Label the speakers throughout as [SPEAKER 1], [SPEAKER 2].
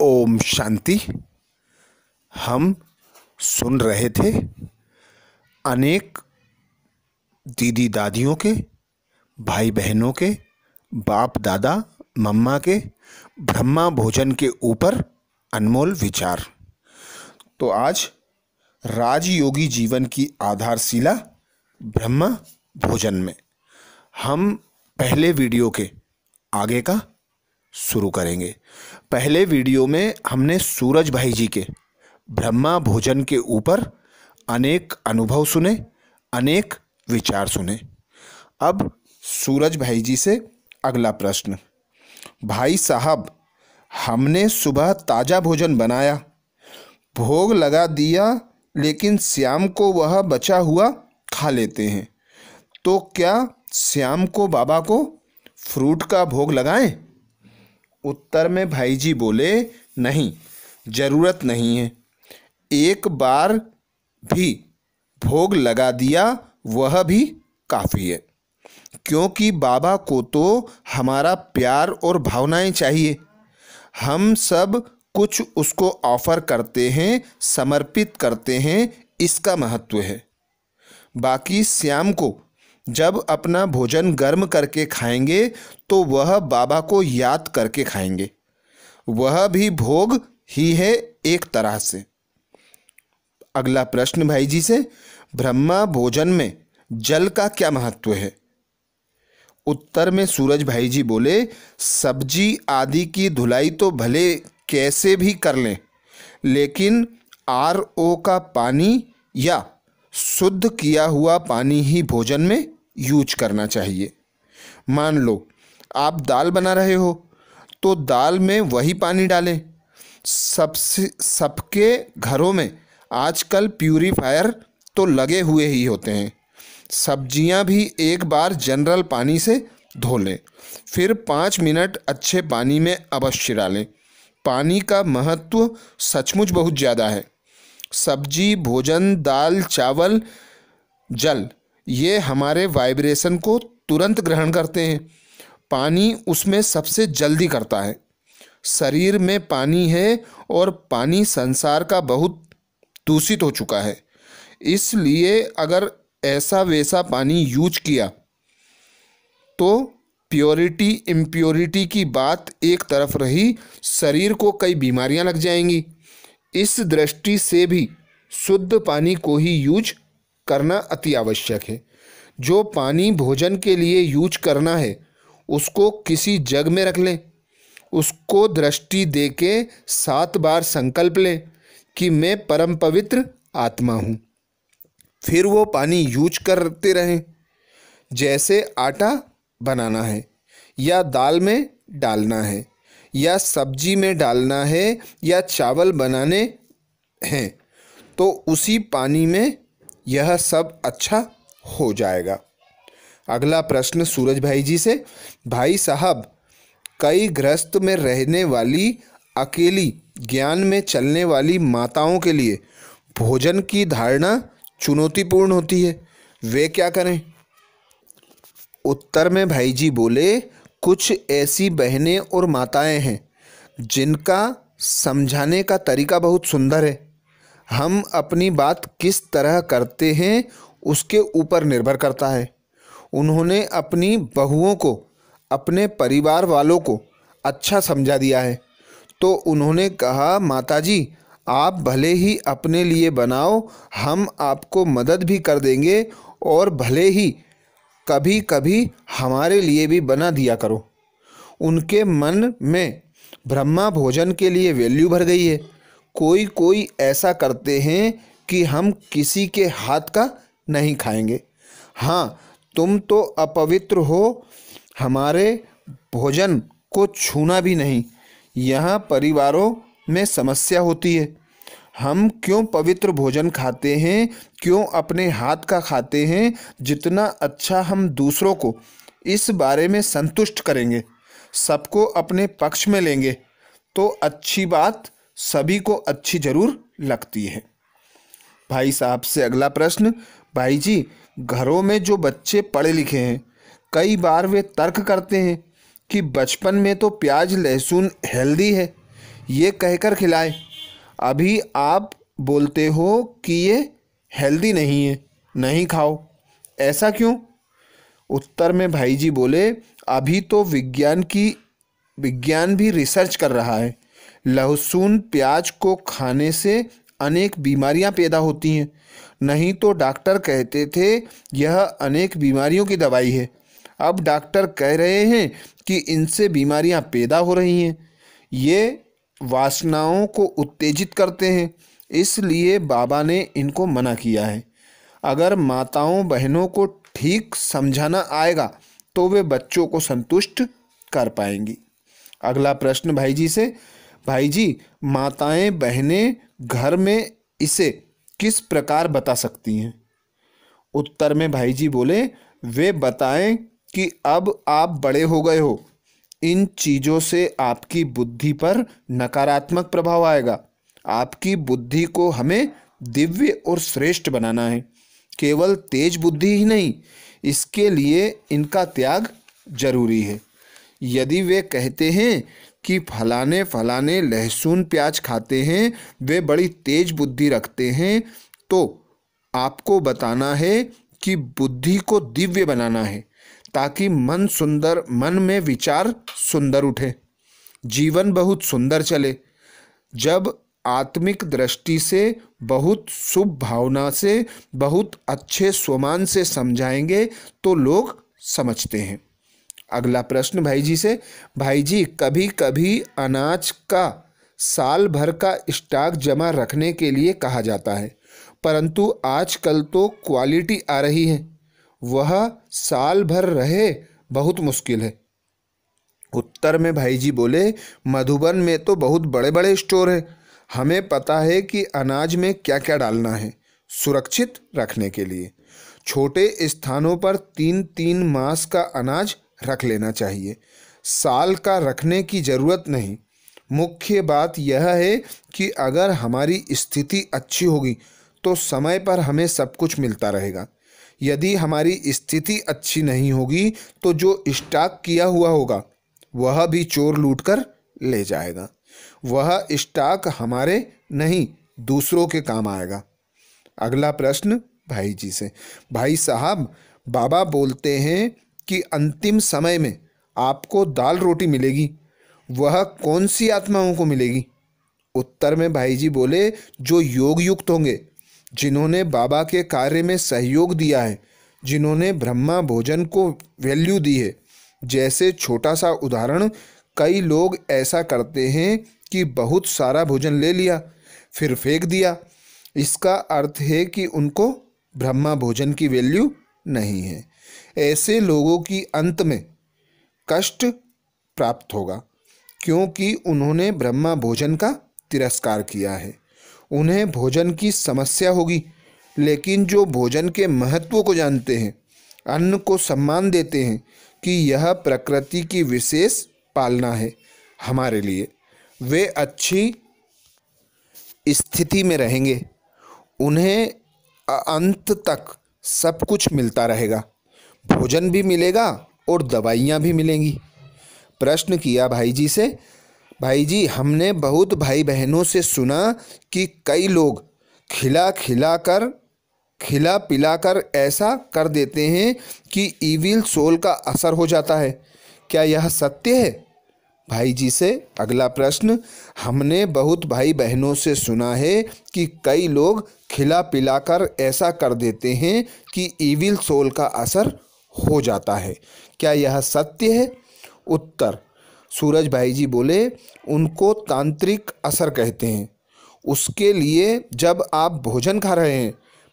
[SPEAKER 1] ओम शांति। हम सुन रहे थे अनेक दीदी दादियों के, भाई बहनों के, बाप दादा मम्मा के ब्रह्मा भोजन के ऊपर अनमोल विचार। तो आज राजयोगी जीवन की आधारशिला ब्रह्मा भोजन में हम पहले वीडियो के आगे का शुरू करेंगे। पहले वीडियो में हमने सूरज भाई जी के ब्रह्मा भोजन के ऊपर अनेक अनुभव सुने, अनेक विचार सुने। अब सूरज भाई जी से अगला प्रश्न। भाई साहब, हमने सुबह ताज़ा भोजन बनाया, भोग लगा दिया, लेकिन शाम को वह बचा हुआ खा लेते हैं, तो क्या शाम को बाबा को फ्रूट का भोग लगाएं? उत्तर में भाई जी बोले, नहीं, ज़रूरत नहीं है। एक बार भी भोग लगा दिया वह भी काफ़ी है, क्योंकि बाबा को तो हमारा प्यार और भावनाएं चाहिए। हम सब कुछ उसको ऑफर करते हैं, समर्पित करते हैं, इसका महत्व है। बाकी शाम को जब अपना भोजन गर्म करके खाएंगे तो वह बाबा को याद करके खाएंगे, वह भी भोग ही है एक तरह से। अगला प्रश्न भाई जी से, ब्रह्मा भोजन में जल का क्या महत्व है? उत्तर में सूरज भाई जी बोले, सब्जी आदि की धुलाई तो भले कैसे भी कर लें, लेकिन RO का पानी या शुद्ध किया हुआ पानी ही भोजन में यूज करना चाहिए। मान लो आप दाल बना रहे हो तो दाल में वही पानी डालें। सबके घरों में आजकल प्यूरीफायर तो लगे हुए ही होते हैं। सब्जियां भी एक बार जनरल पानी से धो लें, फिर 5 मिनट अच्छे पानी में अवश्य डालें। पानी का महत्व सचमुच बहुत ज़्यादा है। सब्जी, भोजन, दाल, चावल, जल, ये हमारे वाइब्रेशन को तुरंत ग्रहण करते हैं। पानी उसमें सबसे जल्दी करता है। शरीर में पानी है और पानी संसार का बहुत दूषित हो चुका है। इसलिए अगर ऐसा वैसा पानी यूज किया तो प्योरिटी इम्प्योरिटी की बात एक तरफ रही, शरीर को कई बीमारियां लग जाएंगी। इस दृष्टि से भी शुद्ध पानी को ही यूज करना अति आवश्यक है। जो पानी भोजन के लिए यूज करना है उसको किसी जग में रख लें, उसको दृष्टि दे के 7 बार संकल्प लें कि मैं परम पवित्र आत्मा हूँ। फिर वो पानी यूज करते रहें। जैसे आटा बनाना है या दाल में डालना है या सब्जी में डालना है या चावल बनाने हैं, तो उसी पानी में यह सब अच्छा हो जाएगा। अगला प्रश्न सूरज भाई जी से, भाई साहब, कई गृहस्थ में रहने वाली अकेली ज्ञान में चलने वाली माताओं के लिए भोजन की धारणा चुनौतीपूर्ण होती है, वे क्या करें? उत्तर में भाई जी बोले, कुछ ऐसी बहनें और माताएं हैं जिनका समझाने का तरीका बहुत सुंदर है। हम अपनी बात किस तरह करते हैं उसके ऊपर निर्भर करता है। उन्होंने अपनी बहुओं को, अपने परिवार वालों को अच्छा समझा दिया है, तो उन्होंने कहा, माताजी आप भले ही अपने लिए बनाओ, हम आपको मदद भी कर देंगे, और भले ही कभी कभी हमारे लिए भी बना दिया करो। उनके मन में ब्रह्मा भोजन के लिए वैल्यू भर गई है। कोई ऐसा करते हैं कि हम किसी के हाथ का नहीं खाएंगे। हाँ, तुम तो अपवित्र हो, हमारे भोजन को छूना भी नहीं। यहाँ परिवारों में समस्या होती है। हम क्यों पवित्र भोजन खाते हैं, क्यों अपने हाथ का खाते हैं? जितना अच्छा हम दूसरों को इस बारे में संतुष्ट करेंगे, सबको अपने पक्ष में लेंगे, तो अच्छी बात सभी को अच्छी जरूर लगती है। भाई साहब से अगला प्रश्न, भाई जी, घरों में जो बच्चे पढ़े लिखे हैं, कई बार वे तर्क करते हैं कि बचपन में तो प्याज लहसुन हेल्दी है, ये कहकर खिलाए। अभी आप बोलते हो कि ये हेल्दी नहीं है, नहीं खाओ, ऐसा क्यों? उत्तर में भाई जी बोले, अभी तो विज्ञान भी रिसर्च कर रहा है। लहसुन प्याज को खाने से अनेक बीमारियां पैदा होती हैं। नहीं तो डॉक्टर कहते थे यह अनेक बीमारियों की दवाई है। अब डॉक्टर कह रहे हैं कि इनसे बीमारियां पैदा हो रही हैं। ये वासनाओं को उत्तेजित करते हैं, इसलिए बाबा ने इनको मना किया है। अगर माताओं बहनों को ठीक समझाना आएगा तो वे बच्चों को संतुष्ट कर पाएंगी। अगला प्रश्न भाई जी से, भाई जी माताएं बहनें घर में इसे किस प्रकार बता सकती हैं? उत्तर में भाई जी बोले, वे बताएं कि अब आप बड़े हो गए हो, इन चीज़ों से आपकी बुद्धि पर नकारात्मक प्रभाव आएगा। आपकी बुद्धि को हमें दिव्य और श्रेष्ठ बनाना है। केवल तेज बुद्धि ही नहीं, इसके लिए इनका त्याग जरूरी है। यदि वे कहते हैं कि फलाने फलाने लहसुन प्याज खाते हैं, वे बड़ी तेज बुद्धि रखते हैं, तो आपको बताना है कि बुद्धि को दिव्य बनाना है, ताकि मन में विचार सुंदर उठे, जीवन बहुत सुंदर चले। जब आत्मिक दृष्टि से बहुत शुभ भावना से बहुत अच्छे स्वमान से समझाएंगे तो लोग समझते हैं। अगला प्रश्न भाई जी से, भाई जी कभी कभी अनाज का साल भर का स्टॉक जमा रखने के लिए कहा जाता है, परंतु आजकल तो क्वालिटी आ रही है, वह साल भर रहे बहुत मुश्किल है। उत्तर में भाई जी बोले, मधुबन में तो बहुत बड़े बड़े स्टोर हैं, हमें पता है कि अनाज में क्या क्या डालना है सुरक्षित रखने के लिए। छोटे स्थानों पर 3-3 मास का अनाज रख लेना चाहिए, साल का रखने की ज़रूरत नहीं। मुख्य बात यह है कि अगर हमारी स्थिति अच्छी होगी तो समय पर हमें सब कुछ मिलता रहेगा। यदि हमारी स्थिति अच्छी नहीं होगी तो जो स्टॉक किया हुआ होगा वह भी चोर लूट कर ले जाएगा। वह स्टॉक हमारे नहीं दूसरों के काम आएगा। अगला प्रश्न भाई जी से, भाई साहब बाबा बोलते हैं कि अंतिम समय में आपको दाल रोटी मिलेगी, वह कौन सी आत्माओं को मिलेगी? उत्तर में भाई जी बोले, जो योग युक्त होंगे, जिन्होंने बाबा के कार्य में सहयोग दिया है, जिन्होंने ब्रह्मा भोजन को वैल्यू दी है। जैसे छोटा सा उदाहरण, कई लोग ऐसा करते हैं कि बहुत सारा भोजन ले लिया फिर फेंक दिया। इसका अर्थ है कि उनको ब्रह्मा भोजन की वैल्यू नहीं है। ऐसे लोगों की अंत में कष्ट प्राप्त होगा, क्योंकि उन्होंने ब्रह्मा भोजन का तिरस्कार किया है। उन्हें भोजन की समस्या होगी, लेकिन जो भोजन के महत्व को जानते हैं, अन्न को सम्मान देते हैं कि यह प्रकृति की विशेष पालना है हमारे लिए, वे अच्छी स्थिति में रहेंगे। उन्हें अंत तक सब कुछ मिलता रहेगा, भोजन भी मिलेगा और दवाइयाँ भी मिलेंगी। प्रश्न किया भाई जी से, भाई जी हमने बहुत भाई बहनों से सुना कि कई लोग खिला पिलाकर ऐसा कर देते हैं कि इविल सोल का असर हो जाता है, क्या यह सत्य है? भाई जी से अगला प्रश्न, हमने बहुत भाई बहनों से सुना है कि कई लोग खिला पिलाकर ऐसा कर देते हैं कि इविल सोल का असर हो जाता है, क्या यह सत्य है? उत्तर, सूरज भाई जी बोले, उनको तांत्रिक असर कहते हैं। उसके लिए जब आप भोजन खा रहे हैं,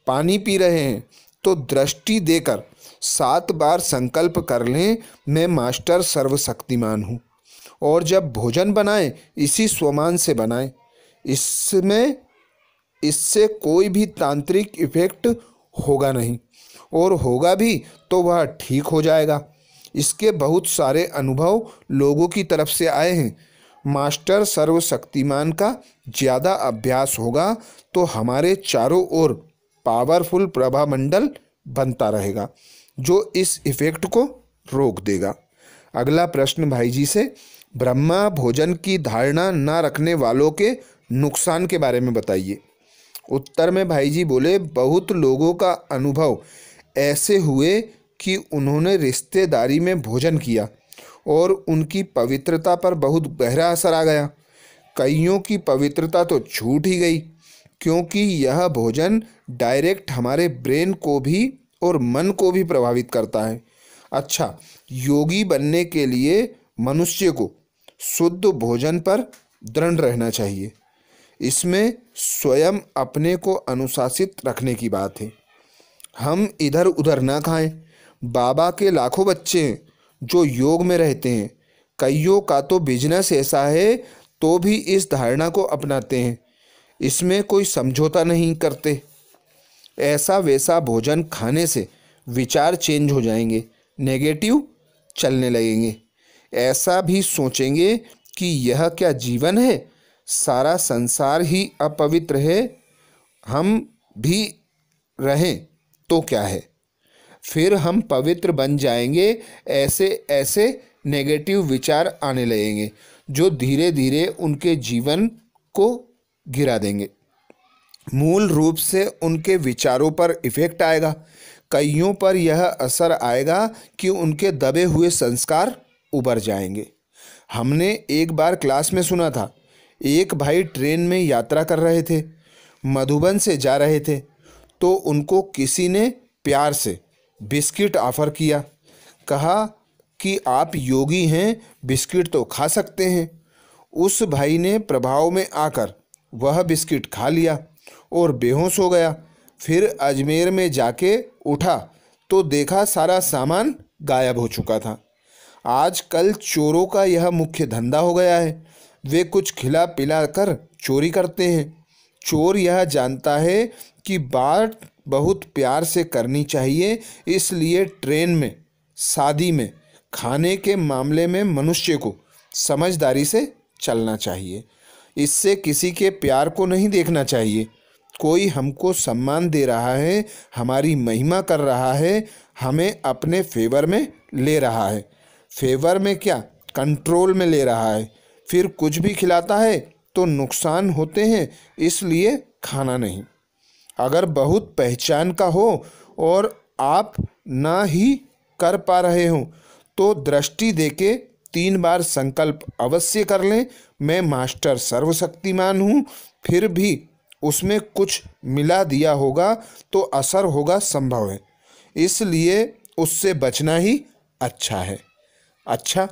[SPEAKER 1] पानी पी रहे हैं, तो दृष्टि देकर 7 बार संकल्प कर लें, मैं मास्टर सर्वशक्तिमान हूँ। और जब भोजन बनाएं, इसी स्वमान से बनाएं। इससे कोई भी तांत्रिक इफेक्ट होगा नहीं, और होगा भी तो वह ठीक हो जाएगा। इसके बहुत सारे अनुभव लोगों की तरफ से आए हैं। मास्टर सर्वशक्तिमान का ज़्यादा अभ्यास होगा तो हमारे चारों ओर पावरफुल प्रभामंडल बनता रहेगा, जो इस इफेक्ट को रोक देगा। अगला प्रश्न भाई जी से, ब्रह्मा भोजन की धारणा न रखने वालों के नुकसान के बारे में बताइए। उत्तर में भाई जी बोले, बहुत लोगों का अनुभव ऐसे हुए कि उन्होंने रिश्तेदारी में भोजन किया और उनकी पवित्रता पर बहुत गहरा असर आ गया। कईयों की पवित्रता तो छूट ही गई, क्योंकि यह भोजन डायरेक्ट हमारे ब्रेन को भी और मन को भी प्रभावित करता है। अच्छा, योगी बनने के लिए मनुष्य को शुद्ध भोजन पर दृढ़ रहना चाहिए। इसमें स्वयं अपने को अनुशासित रखने की बात है। हम इधर उधर ना खाएं। बाबा के लाखों बच्चे हैं जो योग में रहते हैं। कईयों का तो बिजनेस ऐसा है तो भी इस धारणा को अपनाते हैं। इसमें कोई समझौता नहीं करते। ऐसा वैसा भोजन खाने से विचार चेंज हो जाएंगे, नेगेटिव चलने लगेंगे। ऐसा भी सोचेंगे कि यह क्या जीवन है, सारा संसार ही अपवित्र है, हम भी रहें तो क्या है, फिर हम पवित्र बन जाएंगे। ऐसे ऐसे नेगेटिव विचार आने लगेंगे जो धीरे धीरे उनके जीवन को गिरा देंगे। मूल रूप से उनके विचारों पर इफेक्ट आएगा। कईयों पर यह असर आएगा कि उनके दबे हुए संस्कार उभर जाएंगे। हमने एक बार क्लास में सुना था, एक भाई ट्रेन में यात्रा कर रहे थे, मधुबन से जा रहे थे, तो उनको किसी ने प्यार से बिस्किट ऑफर किया। कहा कि आप योगी हैं, बिस्किट तो खा सकते हैं। उस भाई ने प्रभाव में आकर वह बिस्किट खा लिया और बेहोश हो गया। फिर अजमेर में जाके उठा तो देखा सारा सामान गायब हो चुका था। आजकल चोरों का यह मुख्य धंधा हो गया है। वे कुछ खिला पिला कर चोरी करते हैं। चोर यह जानता है कि बात बहुत प्यार से करनी चाहिए, इसलिए ट्रेन में, शादी में, खाने के मामले में मनुष्य को समझदारी से चलना चाहिए। इससे किसी के प्यार को नहीं देखना चाहिए। कोई हमको सम्मान दे रहा है, हमारी महिमा कर रहा है, हमें अपने फेवर में ले रहा है। फेवर में क्या, कंट्रोल में ले रहा है। फिर कुछ भी खिलाता है तो नुकसान होते हैं, इसलिए खाना नहीं। अगर बहुत पहचान का हो और आप ना ही कर पा रहे हो तो दृष्टि देके 3 बार संकल्प अवश्य कर लें, मैं मास्टर सर्वशक्तिमान हूँ। फिर भी उसमें कुछ मिला दिया होगा तो असर होगा संभव है, इसलिए उससे बचना ही अच्छा है। अच्छा,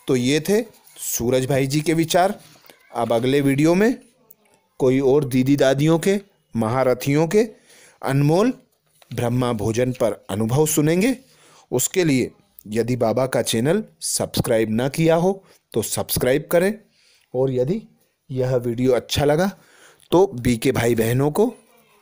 [SPEAKER 1] तो ये थे सूरज भाई जी के विचार। अब अगले वीडियो में कोई और दीदी दादियों के, महारथियों के अनमोल ब्रह्मा भोजन पर अनुभव सुनेंगे। उसके लिए यदि बाबा का चैनल सब्सक्राइब ना किया हो तो सब्सक्राइब करें, और यदि यह वीडियो अच्छा लगा तो बीके भाई बहनों को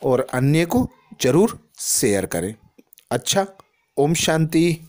[SPEAKER 1] और अन्य को जरूर शेयर करें। अच्छा, ओम शांति।